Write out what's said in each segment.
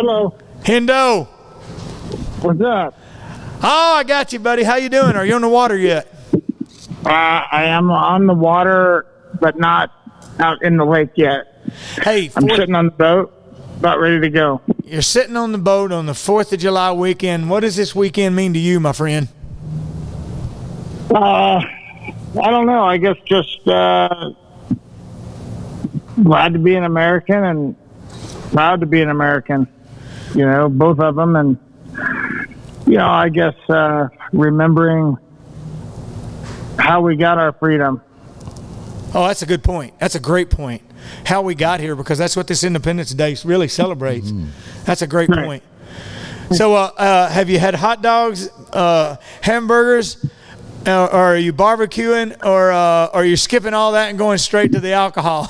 Hello. Hendo. What's up? Oh, I got you, buddy. How you doing? Are you on the water yet? I am on the water, but not out in the lake yet. Hey, I'm sitting on the boat, about ready to go. You're sitting on the boat on the 4th of July weekend. What does this weekend mean to you, my friend? I don't know. I guess just glad to be an American and proud to be an American. You know, both of them. And, you know, I guess remembering how we got our freedom. Oh, that's a good point. That's a great point. How we got here, because that's what this Independence Day really celebrates. Mm-hmm. That's a great point. So have you had hot dogs, hamburgers, or are you barbecuing, or are you skipping all that and going straight to the alcohol?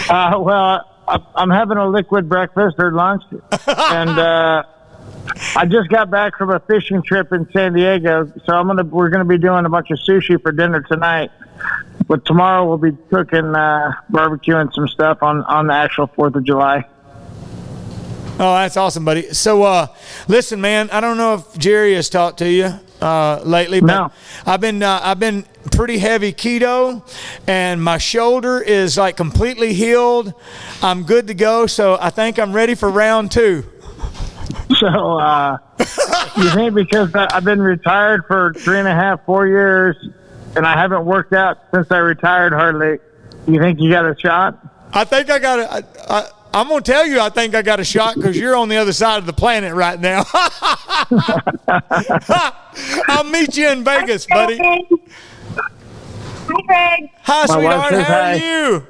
Well, I'm having a liquid breakfast or lunch, and I just got back from a fishing trip in San Diego, so we're gonna be doing a bunch of sushi for dinner tonight. But tomorrow we'll be cooking, barbecuing some stuff on the actual 4th of July. Oh, that's awesome, buddy. So, listen, man, I don't know if Jerry has talked to you lately, but no. I've been pretty heavy keto, and my shoulder is like completely healed. I'm good to go, so I think I'm ready for round 2. So, you think because I've been retired for 3.5, 4 years, and I haven't worked out since I retired hardly, you think you got a shot? I think I got I'm going to tell you I think I got a shot because you're on the other side of the planet right now. I'll meet you in Vegas, buddy. Hi, Craig. Hi, sweetheart. How are hi. you?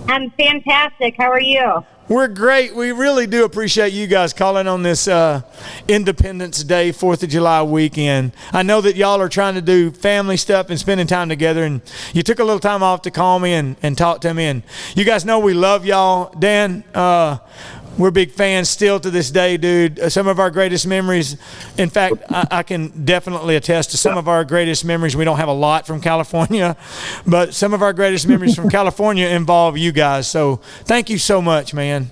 I'm fantastic. How are you? We're great. We really do appreciate you guys calling on this Independence Day, 4th of July weekend. I know that y'all are trying to do family stuff and spending time together, and you took a little time off to call me and talk to me. And you guys know we love y'all. Dan, we're big fans still to this day, dude. Some of our greatest memories, in fact, I can definitely attest to some of our greatest memories. We don't have a lot from California, but some of our greatest memories from California involve you guys. So thank you so much, man.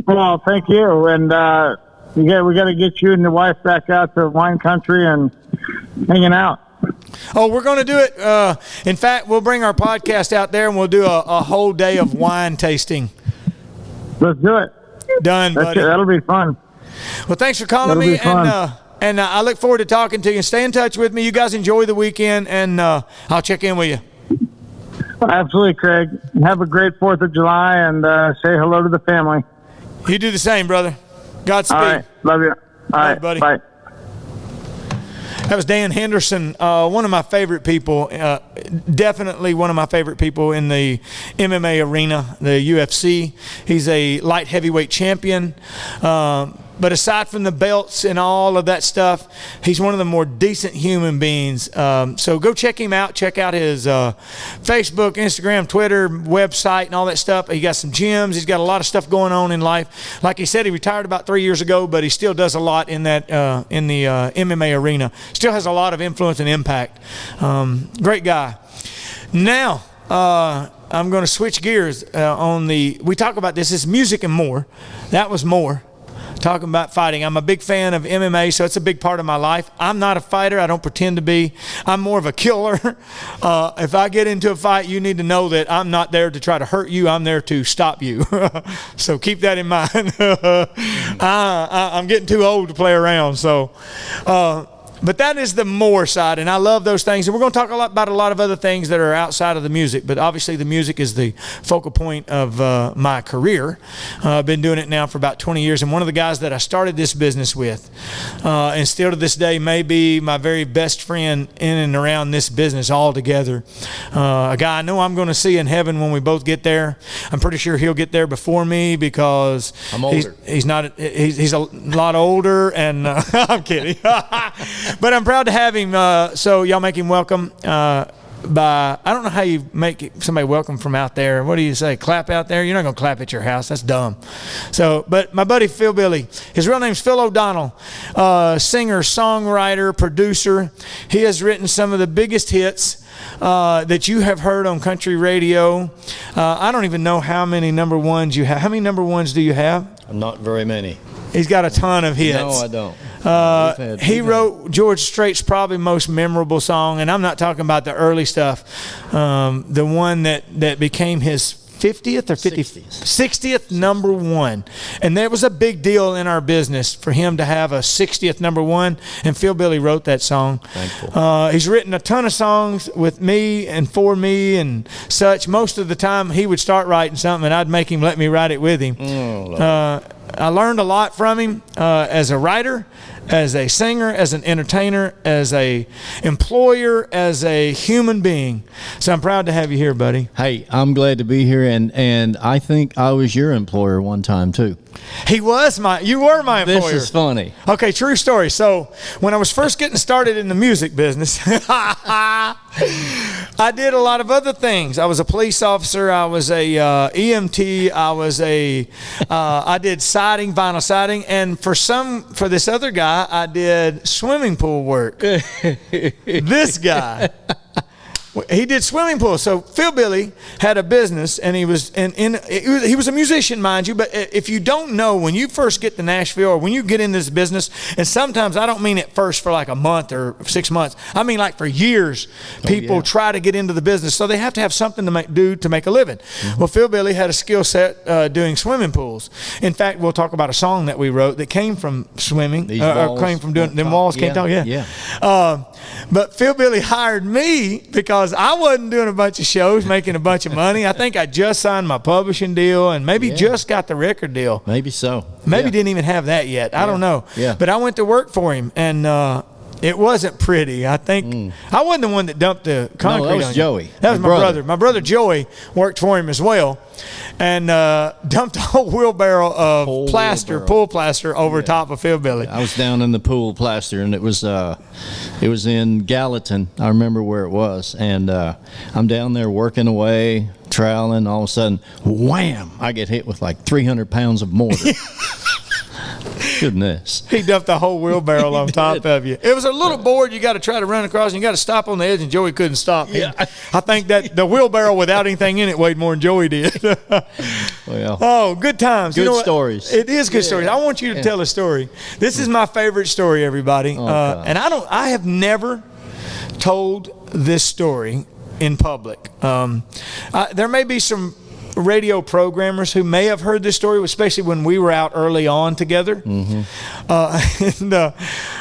Well, thank you. And we got to get you and your wife back out to wine country and hanging out. Oh, we're going to do it. In fact, we'll bring our podcast out there and we'll do a whole day of wine tasting. Let's do it. Done, buddy. That'll be fun. Well, thanks for calling me, and I look forward to talking to you. Stay in touch with me. You guys enjoy the weekend, and I'll check in with you. Absolutely, Craig. Have a great 4th of July, and say hello to the family. You do the same, brother. Godspeed. All right. Love you. All right, buddy. Bye. That was Dan Henderson, one of my favorite people, definitely one of my favorite people in the MMA arena, the UFC. He's a light heavyweight champion. But aside from the belts and all of that stuff, he's one of the more decent human beings. So go check him out. Check out his Facebook, Instagram, Twitter, website, and all that stuff. He got some gyms. He's got a lot of stuff going on in life. Like he said, he retired about 3 years ago, but he still does a lot in that in the MMA arena. Still has a lot of influence and impact. Great guy. Now, I'm going to switch gears we talk about this. It's Music and More. That was More. Talking about fighting. I'm a big fan of MMA, so it's a big part of my life. I'm not a fighter. I don't pretend to be. I'm more of a killer. If I get into a fight, you need to know that I'm not there to try to hurt you. I'm there to stop you. So keep that in mind. I'm getting too old to play around. So, but that is the more side, and I love those things. And we're going to talk about a lot of other things that are outside of the music, but obviously the music is the focal point of my career. I've been doing it now for about 20 years, and one of the guys that I started this business with, and still to this day may be my very best friend in and around this business altogether. A guy I know I'm going to see in heaven when we both get there. I'm pretty sure he'll get there before me because I'm older. He's a lot older, and I'm kidding. But I'm proud to have him. So y'all make him welcome. I don't know how you make somebody welcome from out there. What do you say? Clap out there? You're not going to clap at your house. That's dumb. So, but my buddy Phil Billy, his real name's Phil O'Donnell, singer, songwriter, producer. He has written some of the biggest hits that you have heard on country radio. I don't even know how many number ones you have. How many number ones do you have? Not very many. He's got a ton of hits. No, I don't. He wrote George Strait's probably most memorable song, and I'm not talking about the early stuff. The one that became his 50th or 60th number one. And that was a big deal in our business for him to have a 60th number one. And Phil Billy wrote that song. Thankful. He's written a ton of songs with me and for me and such. Most of the time he would start writing something and I'd make him let me write it with him. I learned a lot from him as a writer, as a singer, as an entertainer, as a employer, as a human being. So I'm proud to have you here, buddy. Hey, I'm glad to be here, and I think I was your employer one time too. You were my employer. This is funny. Okay, true story. So when I was first getting started in the music business, I did a lot of other things. I was a police officer. I was a EMT. I did siding, vinyl siding, and for this other guy, I did swimming pool work. This guy. He did swimming pools. So Phil Billy had a business, and he was he was a musician, mind you. But if you don't know, when you first get to Nashville or when you get in this business, and sometimes I don't mean at first for like a month or 6 months. I mean like for years, people try to get into the business, so they have to have something to do to make a living. Mm-hmm. Well, Phil Billy had a skill set doing swimming pools. In fact, we'll talk about a song that we wrote that came from swimming, or came from doing them walls. Can't talk. Yeah. But Phil Billy hired me because I wasn't doing a bunch of shows, making a bunch of money. I think I just signed my publishing deal and maybe just got the record deal. Maybe so. Maybe didn't even have that yet. I don't know. Yeah. But I went to work for him, and it wasn't pretty. I think I wasn't the one that dumped the concrete. No, that was on Joey. You. That was my brother. My brother Joey worked for him as well, and dumped a whole wheelbarrow of pool plaster over top of Phil Billy. I was down in the pool plaster, and it was in Gallatin. I remember where it was, and I'm down there working away, troweling. All of a sudden, wham! I get hit with like 300 pounds of mortar. Goodness. He dumped the whole wheelbarrow on top of you. It was a little board you got to try to run across, and you got to stop on the edge, and Joey couldn't stop. Yeah. I think that the wheelbarrow without anything in it weighed more than Joey did. Well, oh, good times. Good stories. It is good stories. I want you to tell a story. This is my favorite story, everybody. And I have never told this story in public. There may be some radio programmers who may have heard this story, especially when we were out early on together. Mm-hmm.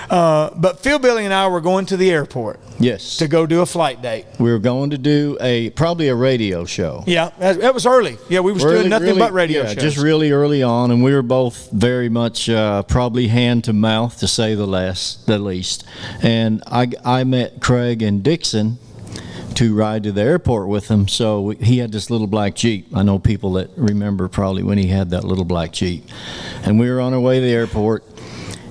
But Phil, Billy, and I were going to the airport. Yes. To go do a flight date. We were going to do probably a radio show. Yeah, that was early. Yeah, we were doing nothing but radio shows. Just really early on, and we were both very much probably hand to mouth, to say the least. And I met Craig and Dixon to ride to the airport with him. So he had this little black Jeep. I know people that remember probably when he had that little black Jeep. And we were on our way to the airport.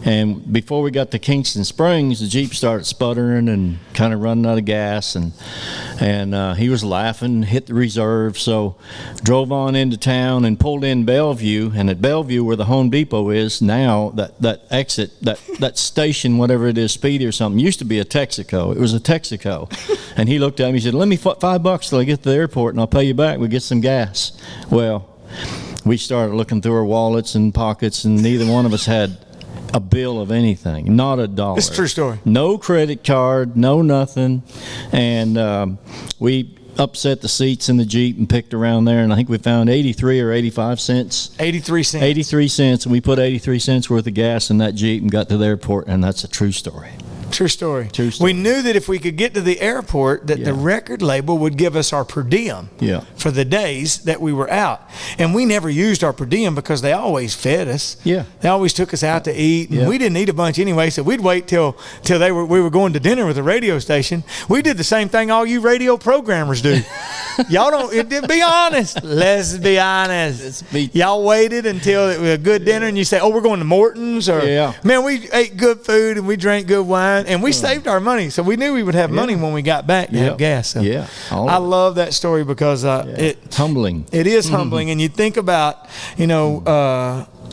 And before we got to Kingston Springs, the Jeep started sputtering and kind of running out of gas. And he was laughing, hit the reserve. So drove on into town and pulled in Bellevue. And at Bellevue, where the Home Depot is now, that exit, that station, whatever it is, Speedy or something, used to be a Texaco. It was a Texaco. And he looked at me, he said, "Let me $5 till I get to the airport and I'll pay you back. We'll get some gas." Well, we started looking through our wallets and pockets, and neither one of us had a bill of anything, not a dollar. It's a true story. No credit card, no nothing. And we upset the seats in the Jeep and picked around there, and I think we found 83 or 85 cents. 83 cents. 83 cents, and we put 83 cents worth of gas in that Jeep and got to the airport, and that's a true story. True story. True story. We knew that if we could get to the airport, that the record label would give us our per diem for the days that we were out. And we never used our per diem because they always fed us. Yeah. They always took us out to eat. And we didn't eat a bunch anyway, so we'd wait till we were going to dinner with the radio station. We did the same thing all you radio programmers do. Y'all don't, be honest. Let's be honest. Y'all waited until it was a good dinner and you say, "Oh, we're going to Morton's," or "Man, we ate good food and we drank good wine." And we saved our money, so we knew we would have money when we got back to have gas. So I love that story because it's humbling. It is humbling, and you think about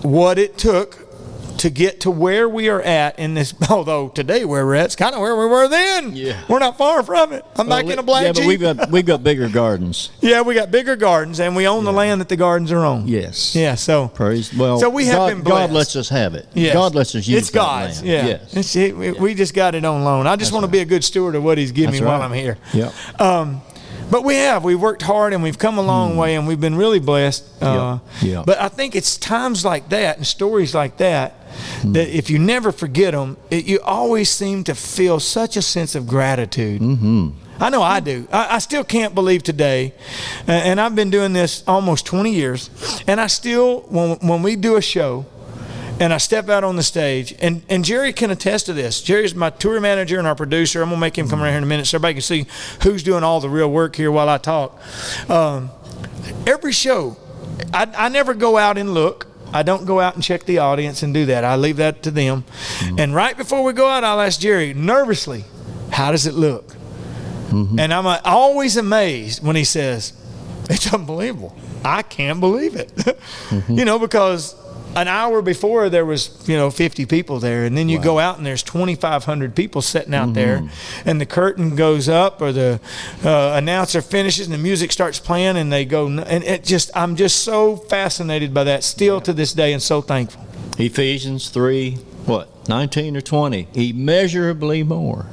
what it took to get to where we are at in this. Although today where we're at, it's kind of where we were then. Yeah. We're not far from it. I'm back in a black Jeep. But we've got bigger gardens. Yeah, we got bigger gardens, and we own the land that the gardens are on. Yes. Yeah. So so we have been blessed. God lets us have it. Yes. God lets us use it's God's. land. Yeah. Yes. We just got it on loan. I just want to be a good steward of what He's given me while I'm here. Yep. But we've worked hard and we've come a long way and we've been really blessed. But I think it's times like that and stories like that that if you never forget them, you always seem to feel such a sense of gratitude. I know I do. I still can't believe today, and I've been doing this almost 20 years, and I still, when we do a show, and I step out on the stage, and Jerry can attest to this. Jerry's my tour manager and our producer. I'm going to make him come around here in a minute so everybody can see who's doing all the real work here while I talk. Every show, I never go out and look. I don't go out and check the audience and do that. I leave that to them. And right before we go out, I'll ask Jerry nervously, how does it look? And I'm always amazed when he says, it's unbelievable. I can't believe it. Because an hour before there was 50 people there, and then you go out and there's 2,500 people sitting out there, and the curtain goes up or the announcer finishes and the music starts playing and they go, and I'm just so fascinated by that still to this day and so thankful. Ephesians 3, 19 or 20, immeasurably more.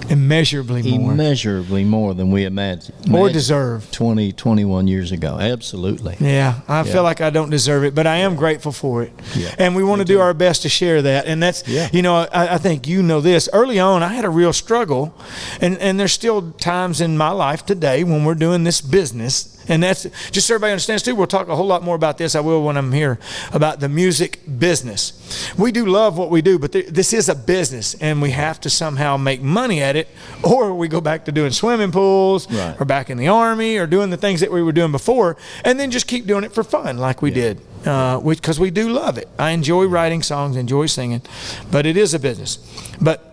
Immeasurably more than we imagined or deserve 21 years ago. Absolutely. Yeah, I feel like I don't deserve it, but I am grateful for it. And we want to do our best to share that. And that's I think this early on I had a real struggle, and there's still times in my life today when we're doing this business. And that's just so everybody understands too. We'll talk a whole lot more about this. I will when I'm here about the music business. We do love what we do, but this is a business, and we have to somehow make money at it, or we go back to doing swimming pools, or back in the Army, or doing the things that we were doing before, and then just keep doing it for fun, like we did, because we do love it. I enjoy writing songs, enjoy singing, but it is a business. But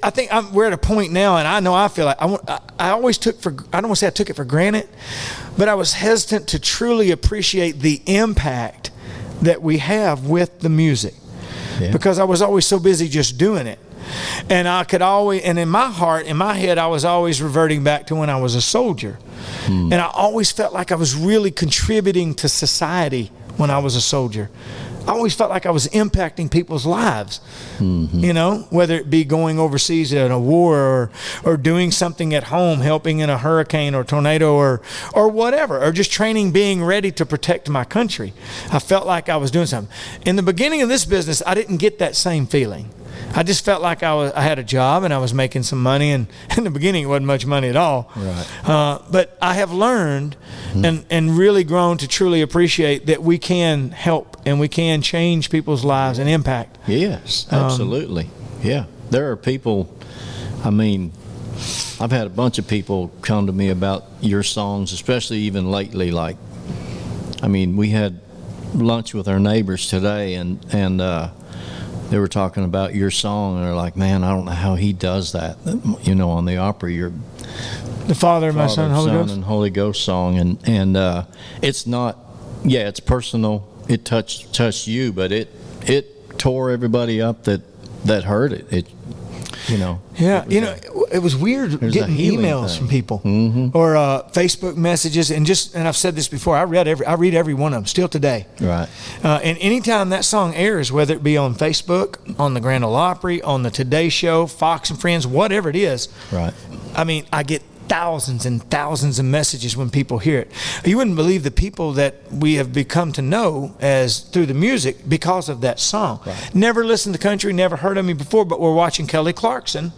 I think we're at a point now, and I know I feel like I always I don't want to say I took it for granted, but I was hesitant to truly appreciate the impact that we have with the music, because I was always so busy just doing it. And and in my heart, in my head, I was always reverting back to when I was a soldier. And I always felt like I was really contributing to society when I was a soldier. I always felt like I was impacting people's lives, whether it be going overseas in a war or doing something at home, helping in a hurricane or tornado or whatever, or just training, being ready to protect my country. I felt like I was doing something. In the beginning of this business, I didn't get that same feeling. I just felt like I had a job and I was making some money, and in the beginning it wasn't much money at all. But I have learned and really grown to truly appreciate that we can help and we can change people's lives and impact. Yes, absolutely. There are people, I've had a bunch of people come to me about your songs, especially even lately. We had lunch with our neighbors today, and they were talking about your song, and they're like, man, I don't know how he does that. On the Opry, you're the Father, my Son, Holy Ghost, and Holy Ghost song, and it's not, it's personal. It touched you, but it tore everybody up that heard it. It was weird getting emails from people or Facebook messages, and I've said this before. I read every one of them still today. Right. And anytime that song airs, whether it be on Facebook, on the Grand Ole Opry, on the Today Show, Fox and Friends, whatever it is. Right. I get thousands and thousands of messages when people hear it. You wouldn't believe the people that we have become to know as through the music because of that song. Right. Never listened to country, never heard of me before, but we're watching Kelly Clarkson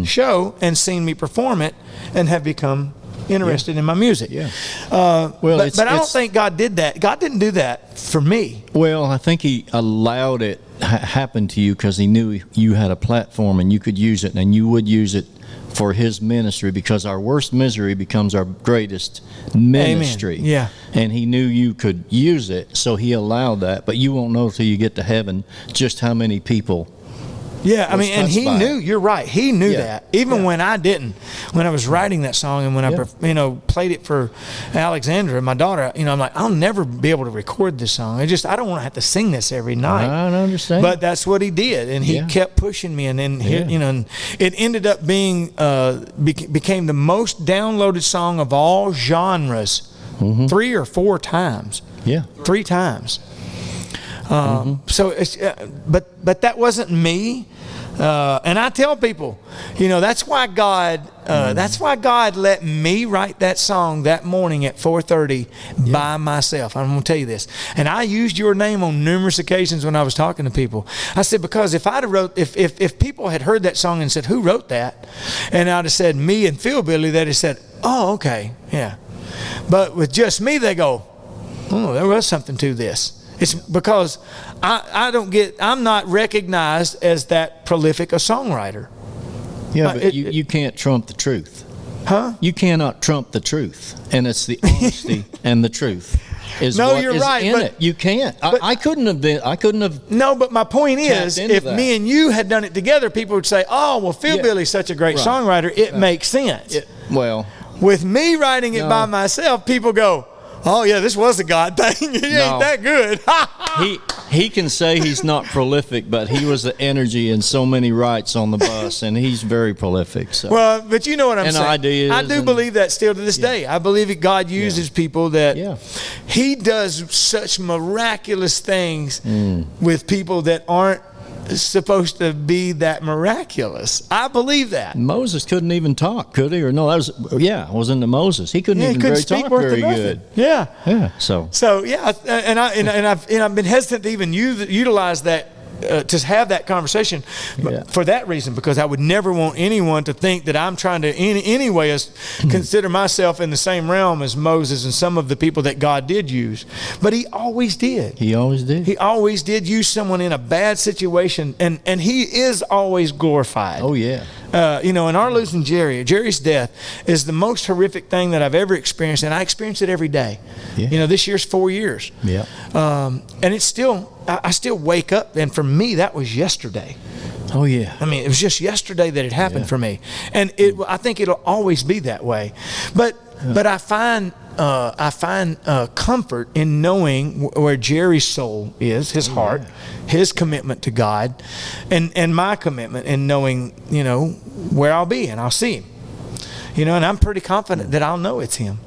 show and seen me perform it and have become interested in my music. But I don't think God did that. God didn't do that for me. Well, I think He allowed it happen to you because He knew you had a platform and you could use it, and you would use it for His ministry, because our worst misery becomes our greatest ministry. Amen. Yeah. And He knew you could use it, so He allowed that. But you won't know till you get to heaven just how many people Yeah, I was mean, and touched he by knew. it. You're right. He knew Yeah. that. Even Yeah. when I didn't, when I was writing that song, and when Yeah. I, played it for Alexandra, my daughter. I'm like, I'll never be able to record this song. I don't want to have to sing this every night. I understand. But that's what he did, and he Yeah. kept pushing me, and then and it ended up being became the most downloaded song of all genres, 3 or 4 times. Yeah. 3 times. So it's, but that wasn't me. And I tell people, that's why God let me write that song that morning at 4:30 by myself. I'm going to tell you this. And I used your name on numerous occasions when I was talking to people. I said, because if people had heard that song and said, who wrote that? And I'd have said me and Phil Billy, they'd have said, oh, okay. Yeah. But with just me, they go, oh, there was something to this. It's because I'm not recognized as that prolific a songwriter. Yeah, but you can't trump the truth. Huh? You cannot trump the truth, and it's the honesty and the truth. No, you're right, in but it. You can't. I couldn't have. No, but my point is, if me and you had done it together, people would say, "Oh, well, Phil Billy's such a great songwriter. It makes sense." With me writing it by myself, people go, oh yeah, this was a God thing. He ain't that good. he can say he's not prolific, but he was the energy in so many writes on the bus, and he's very prolific. So. Well, but you know what I'm saying. Ideas I do believe that still to this day. I believe that God uses people that He does such miraculous things with people that aren't supposed to be that miraculous. I believe that. Moses couldn't even talk, could he? Or no, it was into Moses. He couldn't even talk very good. Yeah. So yeah, and I've been hesitant to even utilize that. To have that conversation for that reason, because I would never want anyone to think that I'm trying to in any way consider myself in the same realm as Moses and some of the people that God did use. But he always did. He always did use someone in a bad situation, and he is always glorified. Oh yeah. And our losing Jerry's death is the most horrific thing that I've ever experienced, and I experience it every day. Yeah. This year's 4 years. Yeah. And it's still, I still wake up, and for me, that was yesterday. Oh yeah. I mean, it was just yesterday that it happened for me, and I think it'll always be that way. But I find comfort in knowing where Jerry's soul is, his heart, his commitment to God, and my commitment in knowing, where I'll be and I'll see him. And I'm pretty confident that I'll know it's him.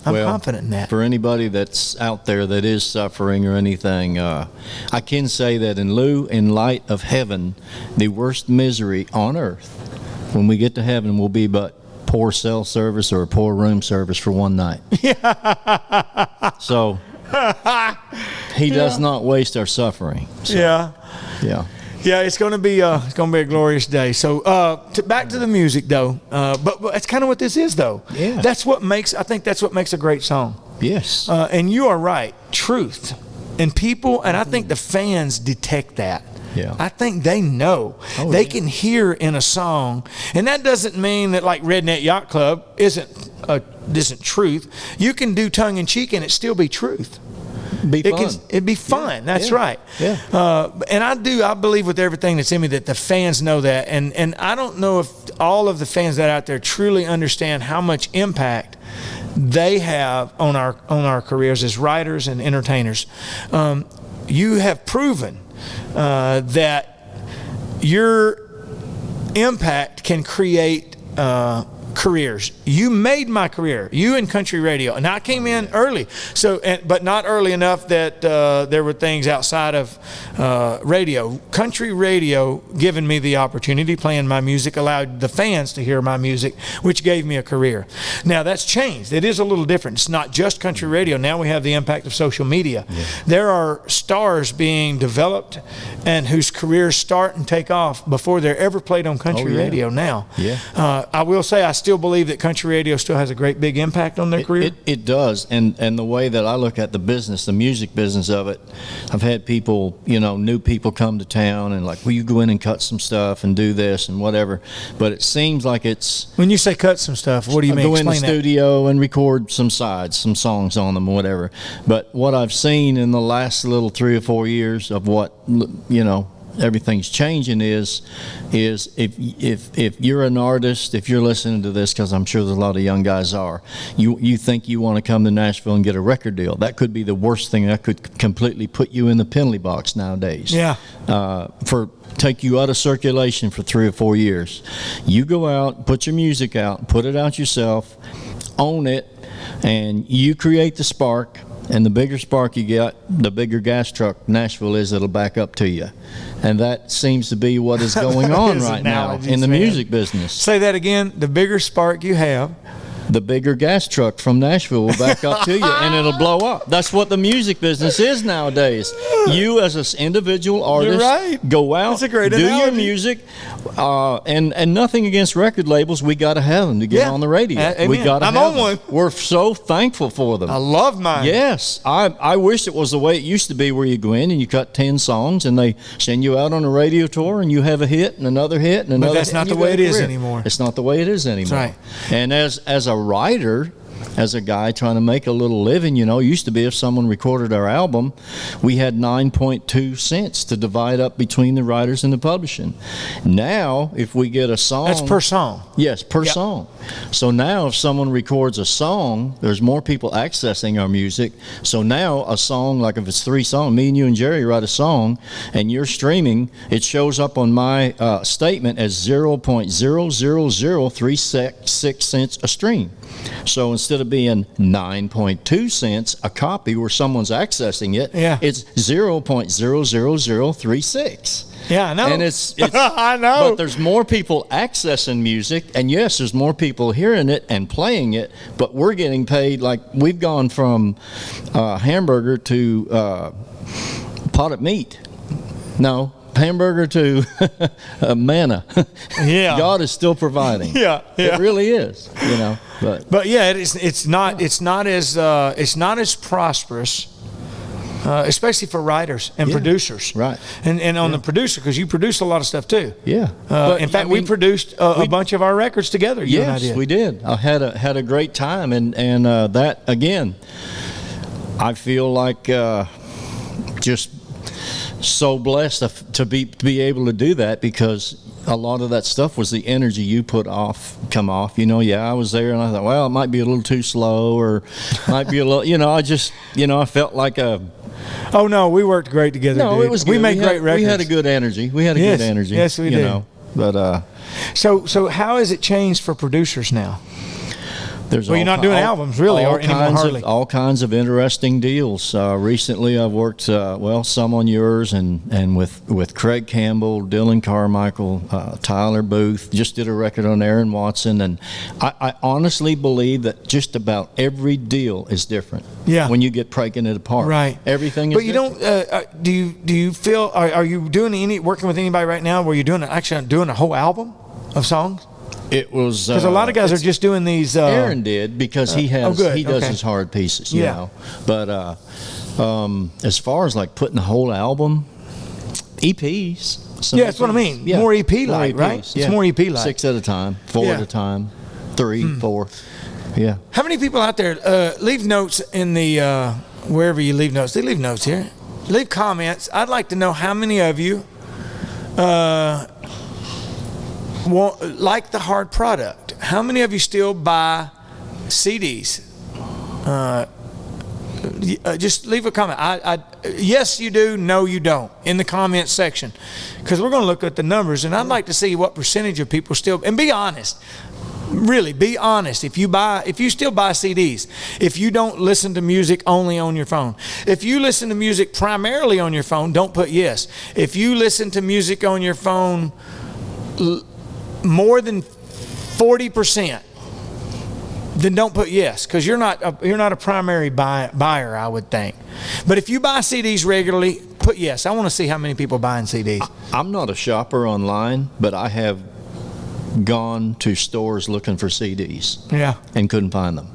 I'm confident in that. For anybody that's out there that is suffering or anything, I can say that in light of heaven, the worst misery on earth, when we get to heaven, will be but poor cell service or a poor room service for one night. So he does not waste our suffering. So, yeah, it's going to be a glorious day. So back to the music though. But that's kind of what this is though. Yeah. I think that's what makes a great song. Yes. And you are right. Truth. And people, and I think the fans detect that. Yeah. I think they know. They can hear in a song, and that doesn't mean that like Redneck Yacht Club isn't truth. You can do tongue in cheek and it still be truth. It'd be fun. That's right. Yeah. And I believe with everything that's in me that the fans know that, and I don't know if all of the fans that are out there truly understand how much impact they have on our careers as writers and entertainers. You have proven that your impact can create careers. You made my career. You in country radio, and I came in early. So, but not early enough that there were things outside of radio. Country radio, giving me the opportunity, playing my music, allowed the fans to hear my music, which gave me a career. Now that's changed. It is a little different. It's not just country radio. Now we have the impact of social media. Yeah. There are stars being developed, and whose careers start and take off before they're ever played on country radio. Now, I will say I still believe that country radio still has a great big impact on their career. It does, and the way that I look at the business, the music business of it, I've had people, new people come to town and like, will you go in and cut some stuff and do this and whatever, but it seems like it's... When you say cut some stuff, what do you mean? Go in the Explain that. studio and record some songs on them or whatever, but what I've seen in the last little 3 or 4 years of what, everything's changing is if you're an artist, if you're listening to this, because I'm sure there's a lot of young guys are, you think you want to come to Nashville and get a record deal. That could be the worst thing. That could completely put you in the penalty box nowadays. Yeah. Take you out of circulation for 3 or 4 years. You go out, put your music out, put it out yourself, own it, and you create the spark. And the bigger spark you get, the bigger gas truck Nashville is that'll back up to you. And that seems to be what is going on right now in the music business. Say that again. The bigger spark you have, the bigger gas truck from Nashville will back up to you, and it'll blow up. That's what the music business is nowadays. You as an individual artist, go out, do your music, and nothing against record labels. We got to have them to get on the radio. We got to have them. One. We're so thankful for them. I love mine. Yes. I wish it was the way it used to be, where you go in and you cut 10 songs and they send you out on a radio tour and you have a hit and another hit and another hit. But that's not the way it is anymore. It's not the way it is anymore. That's right. And as a writer, as a guy trying to make a little living, used to be if someone recorded our album, we had 9.2 cents to divide up between the writers and the publishing. Now, if we get a song... That's per song. Yes, per song. So now if someone records a song, there's more people accessing our music. So now a song, like if it's 3 songs, me and you and Jerry write a song, and you're streaming, it shows up on my statement as 0.00036 cents a stream. So instead of being 9.2 cents a copy where someone's accessing it, it's 0.00036. Yeah, I know. And it's I know. But there's more people accessing music, and yes, there's more people hearing it and playing it, but we're getting paid like we've gone from hamburger to potted meat. No. Hamburger to manna. Yeah, God is still providing. Yeah, it really is. But yeah, it's not as prosperous, especially for writers and producers. Right. And on the producer, because you produce a lot of stuff too. Yeah. In fact, we produced a bunch of our records together. You and I did. We did. I had a great time, and that again, I feel like just so blessed to be able to do that, because a lot of that stuff was the energy you come off. I was there and I thought, well, it might be a little too slow, or might be a little, I felt like a... Oh no, we worked great together. No, dude. it was good. We made great records. We had a good energy. Yes, we did. But so how has it changed for producers now? You're not doing albums really anymore. All kinds of interesting deals. Recently, I've worked some on yours and with Craig Campbell, Dylan Carmichael, Tyler Booth. Just did a record on Aaron Watson, and I honestly believe that just about every deal is different. Yeah. When you get breaking it apart, right? Everything is. But you don't. Do you feel? Are you working with anybody right now where you're doing a whole album of songs? It was because a lot of guys are just doing these. Aaron did, because he does his hard pieces, you know. But as far as like putting the whole album, EPs. That's what I mean. Yeah. More EP-like, right? It's more EP-like. 6 at a time, 4 at a time, 3, 4. Yeah. How many people out there leave notes in the wherever you leave notes? They leave notes here. Leave comments. I'd like to know how many of you like the hard product. How many of you still buy CDs? Just leave a comment. Yes, you do. No, you don't. In the comments section, because we're going to look at the numbers, and I'd like to see what percentage of people still. And be honest. Really, be honest. If you still buy CDs, if you don't listen to music only on your phone, if you listen to music primarily on your phone, don't put yes. If you listen to music on your phone more than 40%, then don't put yes, because you're not a primary buyer, I would think. But if you buy CDs regularly, put yes. I want to see how many people buying CDs. I'm not a shopper online, but I have gone to stores looking for CDs. Yeah. And couldn't find them.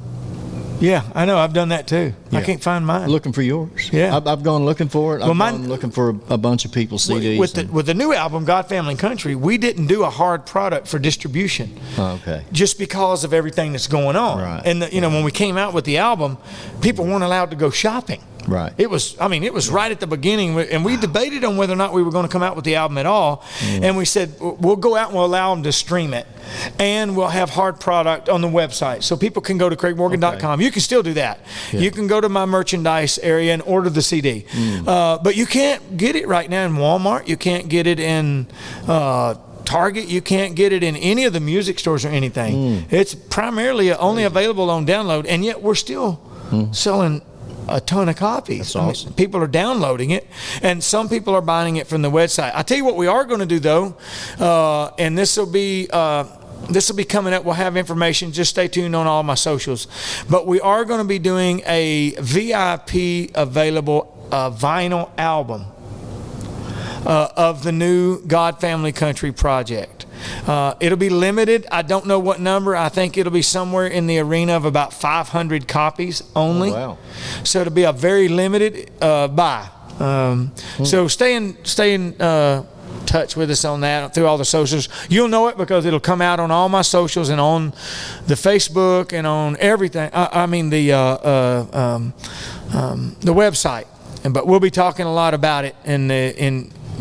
Yeah, I know. I've done that too. I can't find mine. Looking for yours. Yeah. I've gone looking for it. I've gone looking for a bunch of people's CDs. With the new album, God, Family, and Country, we didn't do a hard product for distribution. Okay. Just because of everything that's going on. Right. And, when we came out with the album, people weren't allowed to go shopping. Right. It was right at the beginning, and we debated on whether or not we were going to come out with the album at all. And we said, we'll go out and we'll allow them to stream it, and we'll have hard product on the website. So people can go to craigmorgan.com. Okay. You can still do that. Yeah. You can go to my merchandise area and order the CD. But you can't get it right now in Walmart. You can't get it in Target. You can't get it in any of the music stores or anything. It's primarily only available on download, and yet we're still selling a ton of copies. That's awesome. People are downloading it, and some people are buying it from the website. I tell you what we are going to do though, and this will be coming up. We'll have information. Just stay tuned on all my socials. But we are going to be doing a VIP available vinyl album of the new God, Family, Country project. It'll be limited. I don't know what number. I think it'll be somewhere in the arena of about 500 copies only. Oh, wow. So it'll be a very limited buy. So stay in touch with us on that through all the socials. You'll know it because it'll come out on all my socials and on the Facebook and on everything. The website. But we'll be talking a lot about it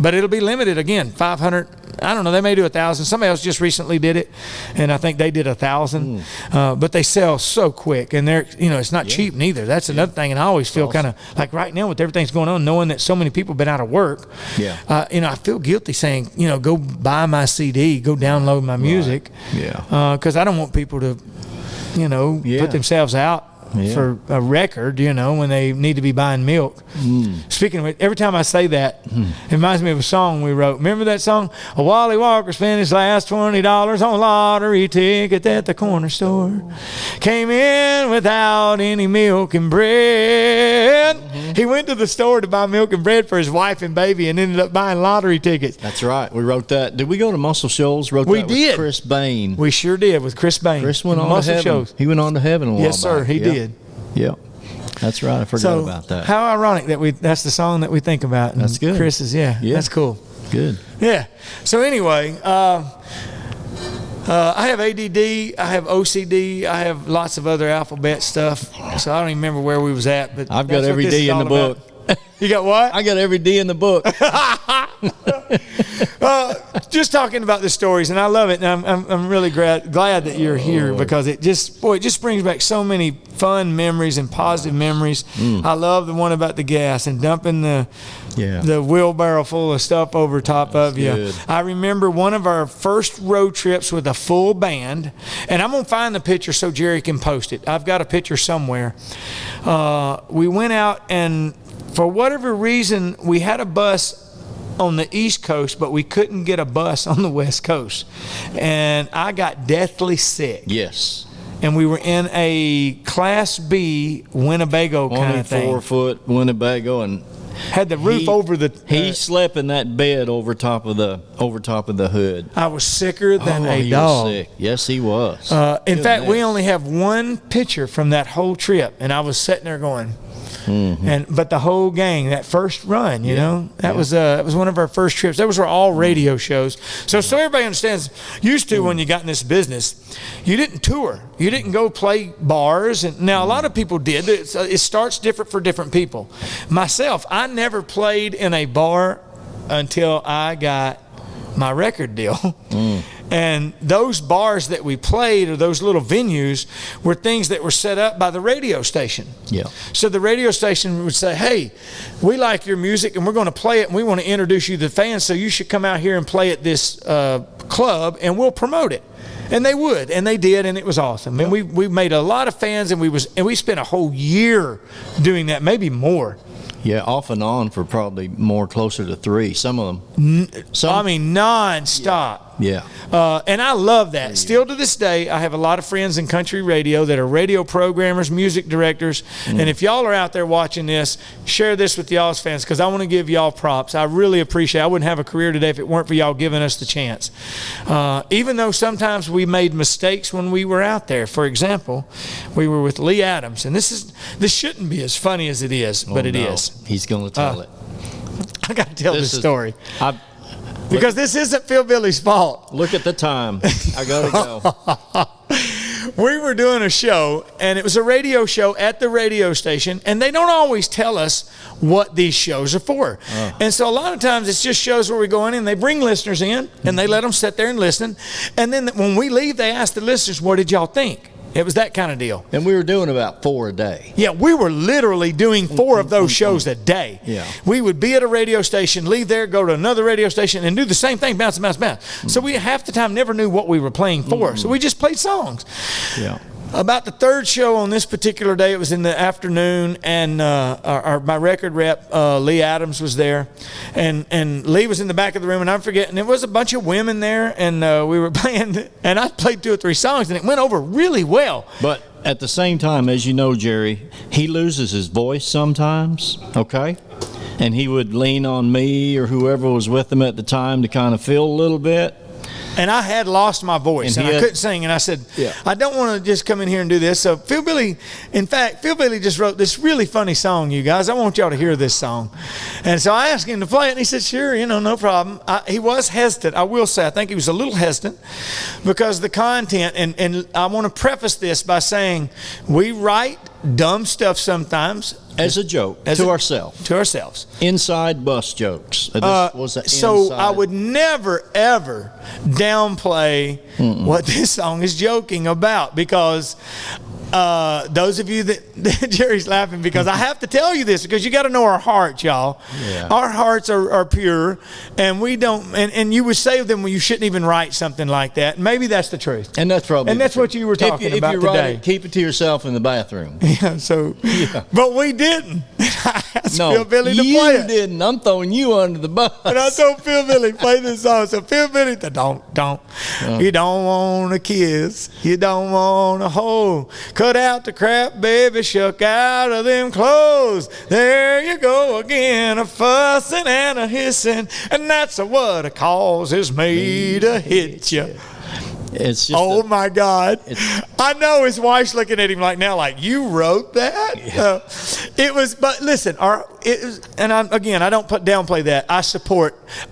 but it'll be limited again, 500. I don't know. They may do 1,000. Somebody else just recently did it, and I think they did 1,000. But they sell so quick, and they're it's not cheap neither. That's another thing. And I always feel kind of like right now with everything's going on, knowing that so many people have been out of work. Yeah. I feel guilty saying go buy my CD, go download my music. Right. Yeah. Because I don't want people to put themselves out. Yeah. For a record, when they need to be buying milk. Speaking of it, every time I say that, it reminds me of a song we wrote. Remember that song? A Wally Walker spent his last $20 on a lottery ticket at the corner store. Came in without any milk and bread. He went to the store to buy milk and bread for his wife and baby and ended up buying lottery tickets. That's right. We wrote that. Did we go to Muscle Shoals? We did. With Chris Bain. We sure did with Chris Bain. Chris went on to heaven. Shoals. He went on to heaven a while Yes, sir. back. He did. Yeah, that's right. I forgot about that. How ironic that's the song that we think about. And that's good. Chris is, that's cool. Good. Yeah. So anyway, I have ADD, I have OCD, I have lots of other alphabet stuff. So I don't even remember where we was at. But I've got every D in the book. You got what? I got every D in the book. Just talking about the stories, and I love it. And I'm really glad that you're here because it just brings back so many fun memories and positive memories. I love the one about the gas and dumping the wheelbarrow full of stuff over top of you. Good. I remember one of our first road trips with a full band, and I'm gonna find the picture so Jerry can post it. I've got a picture somewhere. We went out, and for whatever reason, we had a bus on the East Coast, but we couldn't get a bus on the West Coast. And I got deathly sick. Yes. And we were in a Class B Winnebago kind of thing. 4-foot Winnebago, and had the roof over the. He slept in that bed over top of the hood. I was sicker than a he dog. Was sick. Yes, he was. In fact, we only have one picture from that whole trip, and I was sitting there going. But the whole gang, that first run, that was one of our first trips. Those were all radio shows. So everybody understands. Used to when you got in this business, you didn't tour. You didn't go play bars. And now a lot of people did. It starts different for different people. Myself, I never played in a bar until I got my record deal. And those bars that we played, or those little venues, were things that were set up by the radio station. Yeah. So the radio station would say, hey, we like your music and we're going to play it, and we want to introduce you to the fans, so you should come out here and play at this club and we'll promote it. And they would, and they did, and it was awesome. And we made a lot of fans, and we spent a whole year doing that, maybe more. Yeah, off and on for probably closer to 3. Some of them. Nonstop. Yeah. And I love that. Still to this day, I have a lot of friends in country radio that are radio programmers, music directors. And if y'all are out there watching this, share this with y'all's fans, because I want to give y'all props. I really appreciate it. I wouldn't have a career today if it weren't for y'all giving us the chance. Even though sometimes we made mistakes when we were out there. For example, we were with Lee Adams. And this shouldn't be as funny as it is, but it is. He's going to tell it. I got to tell this story. Because this isn't Phil Billy's fault. Look at the time. I got to go. We were doing a show, and it was a radio show at the radio station, and they don't always tell us what these shows are for. And so a lot of times it's just shows where we go in and they bring listeners in, and they let them sit there and listen. And then when we leave, they ask the listeners, what did y'all think? It was that kind of deal. And we were doing about 4 a day. Yeah, we were literally doing 4 of those shows a day. Yeah. We would be at a radio station, leave there, go to another radio station, and do the same thing, bounce. So we half the time never knew what we were playing for. So we just played songs. Yeah. About the third show on this particular day, it was in the afternoon, and my record rep, Lee Adams, was there. And Lee was in the back of the room, and I'm forgetting, there was a bunch of women there, and we were playing, and I played 2 or 3 songs, and it went over really well. But at the same time, as you know, Jerry, he loses his voice sometimes, okay? And he would lean on me or whoever was with him at the time to kind of feel a little bit. And I had lost my voice, and I couldn't sing. And I said, I don't want to just come in here and do this. So Phil Billy just wrote this really funny song, you guys. I want y'all to hear this song. And so I asked him to play it, and he said, sure, no problem. He was hesitant. I will say, I think he was a little hesitant because the content, and I want to preface this by saying we write dumb stuff sometimes. As a joke, to ourselves. Inside bus jokes. So I would never, ever downplay what this song is joking about, because those of you that Jerry's laughing because I have to tell you this, because you got to know our hearts, y'all. Yeah. Our hearts are pure, and we don't. And you would say of them, well, you shouldn't even write something like that. Maybe that's the truth. And that's probably. And that's what you were talking about if you today. Write it, keep it to yourself in the bathroom. Yeah. So. Yeah. But we didn't. I asked Phil Billy to play it. You didn't. I'm throwing you under the bus. And I told Phil Billy, play this song. So Phil Billy, don't. You don't want to kiss. You don't want to hold. Cut out the crap, baby, shuck out of them clothes. There you go again, a fussing and a hissing, and that's what it causes me to hit you. It's just my God. I know his wife's looking at him like you wrote that? Yeah. It was, but listen, I don't downplay that.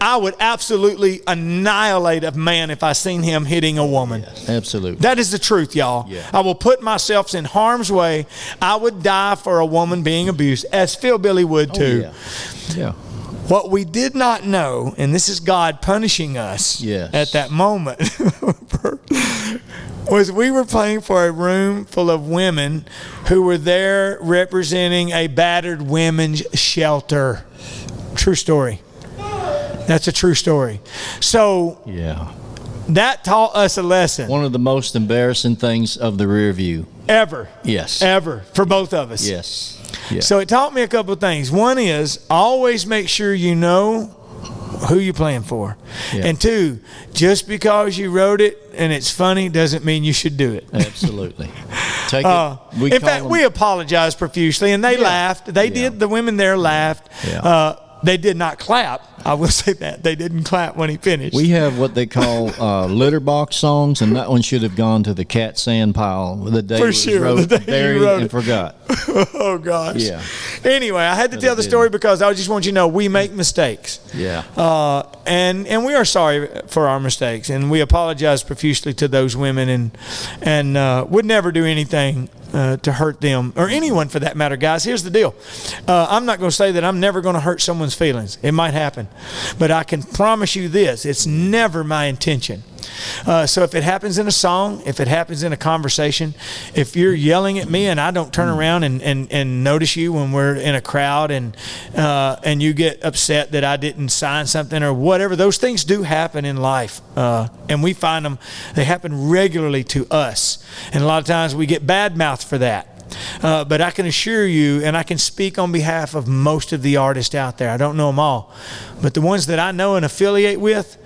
I would absolutely annihilate a man if I seen him hitting a woman. Yes, absolutely. That is the truth, y'all. Yeah. I will put myself in harm's way. I would die for a woman being abused, as Phil Billy would too. Yeah. What we did not know, and this is God punishing us at that moment, was we were playing for a room full of women who were there representing a battered women's shelter. True story. That's a true story. So that taught us a lesson. One of the most embarrassing things of the rear view. Ever. Yes. Ever. For both of us. Yes. Yeah. So it taught me a couple of things. One is always make sure you know who you're playing for. Yeah. And 2, just because you wrote it and it's funny doesn't mean you should do it. Absolutely. In fact, we apologized profusely, and they laughed. They did. The women there laughed. Yeah. They did not clap. I will say that. They didn't clap when he finished. We have what they call litter box songs, and that one should have gone to the cat sand pile the day you wrote and forgot. Oh, gosh. Yeah. Anyway, I had to tell the story because I just want you to know we make mistakes. Yeah. And we are sorry for our mistakes, and we apologize profusely to those women, and would never do anything to hurt them or anyone for that matter. Guys, here's the deal. I'm not going to say that I'm never going to hurt someone's feelings. It might happen. But I can promise you this, it's never my intention. So if it happens in a song, if it happens in a conversation, if you're yelling at me and I don't turn around and notice you when we're in a crowd and you get upset that I didn't sign something or whatever, those things do happen in life. And we find them, they happen regularly to us. And a lot of times we get bad mouthed for that. But I can assure you, and I can speak on behalf of most of the artists out there. I don't know them all, but the ones that I know and affiliate with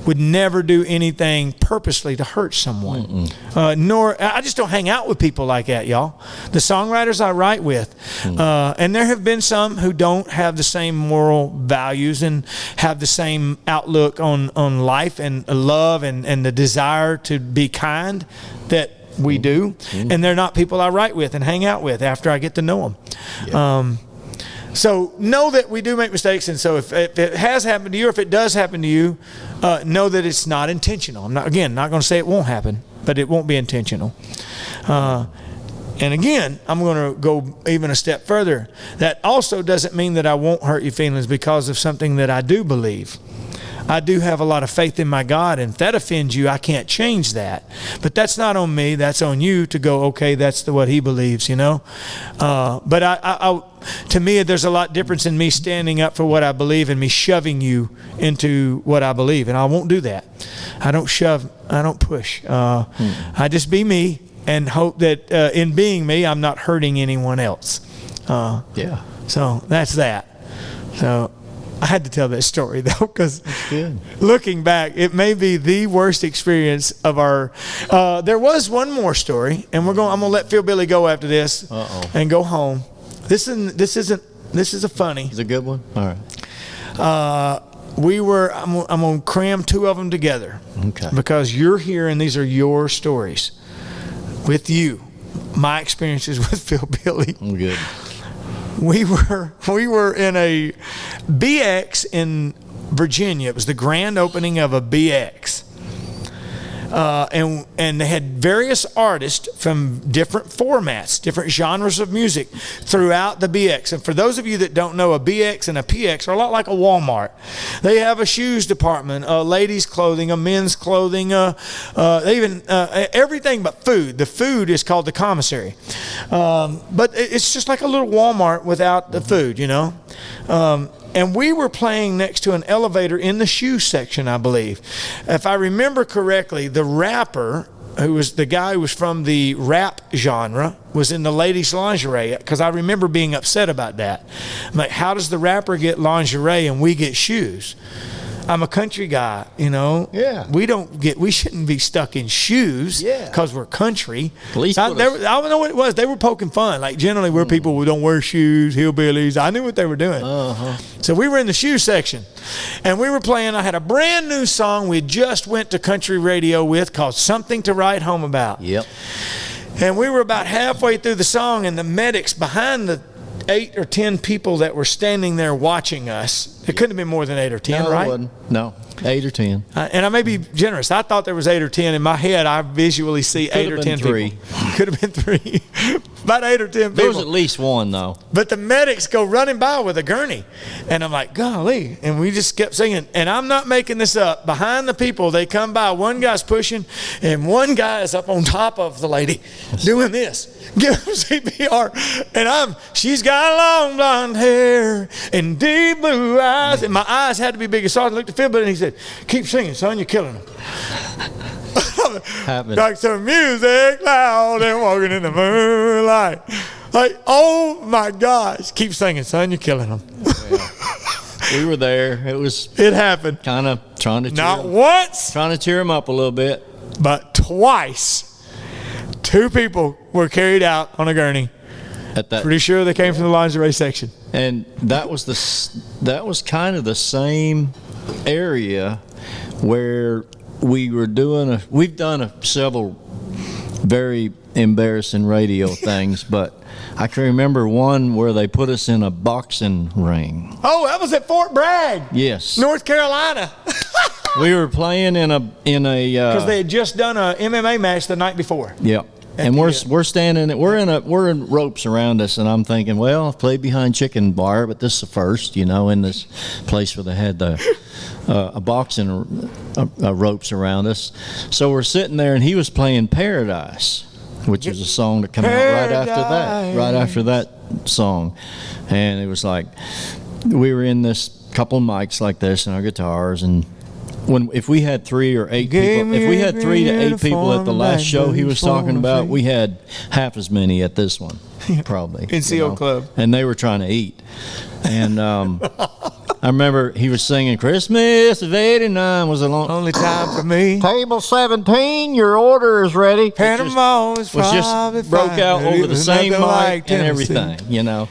would never do anything purposely to hurt someone. Nor I just don't hang out with people like that, y'all. The songwriters I write with, and there have been some who don't have the same moral values and have the same outlook on life and love and the desire to be kind that we do, and they're not people I write with and hang out with after I get to know them. Yeah. So know that we do make mistakes, and so if it has happened to you, or if it does happen to you, know that it's not intentional. I'm not going to say it won't happen, but it won't be intentional. And again, I'm going to go even a step further. That also doesn't mean that I won't hurt your feelings because of something that I do believe. I do have a lot of faith in my God, and if that offends you, I can't change that. But that's not on me. That's on you to go, okay, that's what he believes, you know. But to me, there's a lot difference in me standing up for what I believe and me shoving you into what I believe. And I won't do that. I don't shove. I don't push. I just be me and hope that in being me, I'm not hurting anyone else. So that's that. So I had to tell that story though, because looking back, it may be the worst experience of our. There was one more story, and I'm gonna let Phil Billy go after this and go home. This is a funny. It's a good one. All right. I'm gonna cram two of them together. Okay. Because you're here, and these are your stories with you. My experiences with Phil Billy. I'm good. We were in a BX in Virginia. It was the grand opening of a BX. And they had various artists from different formats, different genres of music throughout the BX. And for those of you that don't know, a BX and a PX are a lot like a Walmart. They have a shoes department, a ladies' clothing, a men's clothing, even everything but food. The food is called the commissary. But it's just like a little Walmart without the food, you know. And we were playing next to an elevator in the shoe section, I believe. If I remember correctly, the rapper, who was the guy who was from the rap genre, was in the ladies' lingerie, because I remember being upset about that. I'm like, how does the rapper get lingerie and we get shoes? I'm a country guy, you know. Yeah. We shouldn't be stuck in shoes because we're country. Police I don't know what it was. They were poking fun. Like generally we're people who don't wear shoes, hillbillies. I knew what they were doing. So we were in the shoe section and we were playing. I had a brand new song we just went to country radio with called Something to Write Home About. Yep. And we were about halfway through the song, and the medics behind the 8 or 10 people that were standing there watching us. It couldn't have been more than 8 or 10, right? It wasn't. No, 8 or 10. And I may be generous. I thought there was 8 or 10. In my head, I visually see 8 or 10 people. Could have been 3. About 8 or 10 people. There was at least one, though. But the medics go running by with a gurney. And I'm like, golly. And we just kept singing. And I'm not making this up. Behind the people, they come by. One guy's pushing, and one guy is up on top of the lady doing this. Give him CPR. And she's got long blonde hair and deep blue eyes. And my eyes had to be big. So I looked at Phil, and he said, keep singing, son, you're killing him. Like some music loud and walking in the moonlight. Like, oh my gosh. Keep singing, son, you're killing them. We were there. It happened. Kind of trying to cheer him up a little bit. But twice, 2 people were carried out on a gurney. Pretty sure they came from the lingerie section. And that was kind of the same area where we've done several very embarrassing radio things, but I can remember one where they put us in a boxing ring. Oh, that was at Fort Bragg. Yes. North Carolina. We were playing in a because they had just done a MMA match the night before. Yep. And we're standing. We're in ropes around us, and I'm thinking, well, I've played behind chicken bar, but this is the first, you know, in this place where they had a boxing ropes around us. So we're sitting there, and he was playing Paradise, which was a song that came out right after that song, and it was like we were in this couple of mics like this and our guitars, and if we had 3 or 8 people, if we had 3 to 8 people at the last show he was talking about, we had half as many at this one, probably. NCO Club. And they were trying to eat. And I remember he was singing Christmas of '89 was a only time for me. Table 17, your order is ready. Panama was just broke out over the same mic and everything,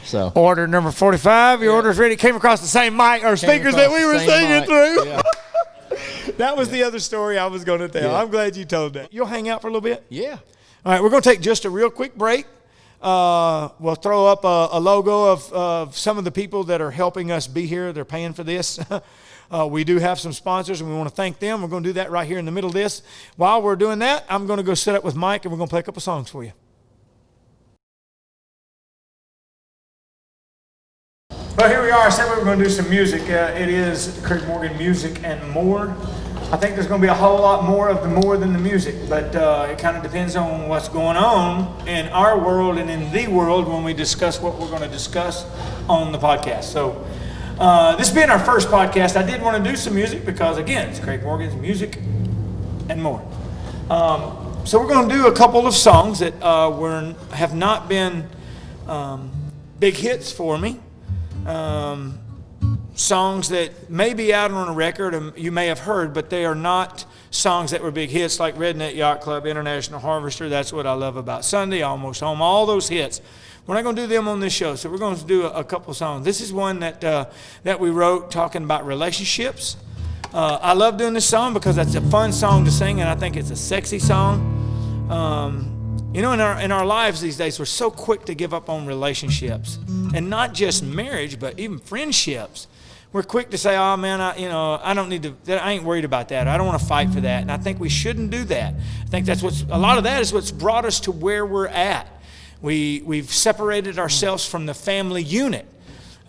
so. Order number 45, your order's ready. Came across the same mic or speakers that we were singing through. Yeah. That was the other story I was going to tell. Yeah. I'm glad you told that. You'll hang out for a little bit? Yeah. All right, we're going to take just a real quick break. We'll throw up a logo of some of the people that are helping us be here. They're paying for this. We do have some sponsors, and we want to thank them. We're going to do that right here in the middle of this. While we're doing that, I'm going to go sit up with Mike, and we're going to play a couple songs for you. Well, here we are. I said we were going to do some music. It is Craig Morgan Music and More. I think there's going to be a whole lot more of the more than the music, but it kind of depends on what's going on in our world and in the world when we discuss what we're going to discuss on the podcast. So this being our first podcast, I did want to do some music because, again, it's Craig Morgan's Music and More. So we're going to do a couple of songs that have not been big hits for me. Songs that may be out on a record and you may have heard, but they are not songs that were big hits like Redneck Yacht Club, International Harvester, That's What I Love About Sunday, Almost Home, all those hits. We're not going to do them on this show, so we're going to do a couple songs. This is one that we wrote talking about relationships. I love doing this song because that's a fun song to sing, and I think it's a sexy song. In our lives these days, we're so quick to give up on relationships, and not just marriage, but even friendships. We're quick to say, "Oh man, I don't need to. I ain't worried about that. I don't want to fight for that." And I think we shouldn't do that. I think that's a lot of that is what's brought us to where we're at. We've separated ourselves from the family unit.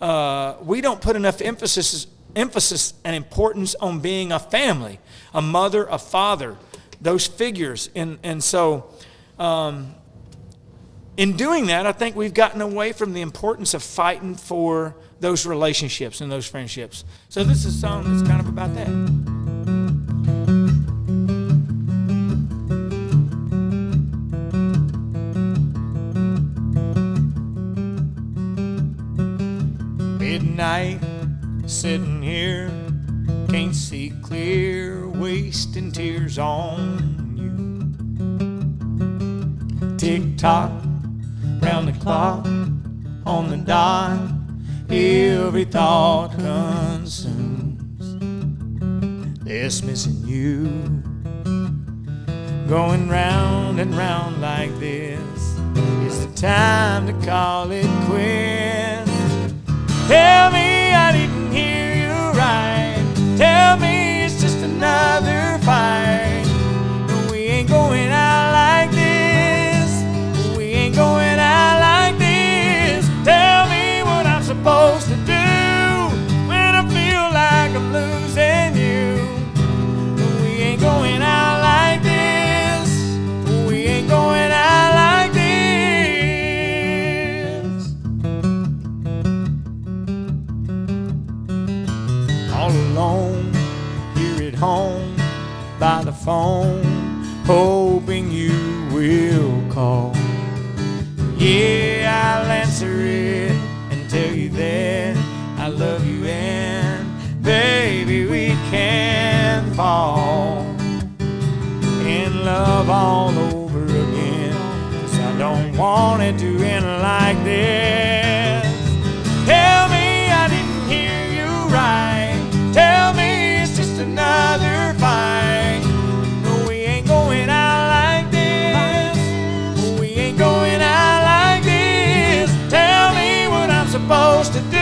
We don't put enough emphasis and importance on being a family, a mother, a father, those figures, and so. In doing that, I think we've gotten away from the importance of fighting for those relationships and those friendships. So this is a song that's kind of about that. Midnight, sitting here, can't see clear, wasting tears on you. Tick-tock, round the clock, on the dot, every thought consumes this missing you. Going round and round like this, it's the time to call it quits. Tell me I didn't hear you right. Tell me it's just another fight. No, we ain't going out like this. We ain't going out like this. Tell me what I'm supposed to do when I feel like I'm losing you. No, we ain't going out like this. We ain't going out like this. All alone, here at home, by the phone, hoping you will call. Yeah, I'll answer it and tell you that I love you, and baby, we can fall in love all over again, 'cause I don't want it to end like this. Tell me I didn't hear you right. Tell me it's just another fight. No, we ain't going out like this. We ain't going out like this. Tell me what I'm supposed to do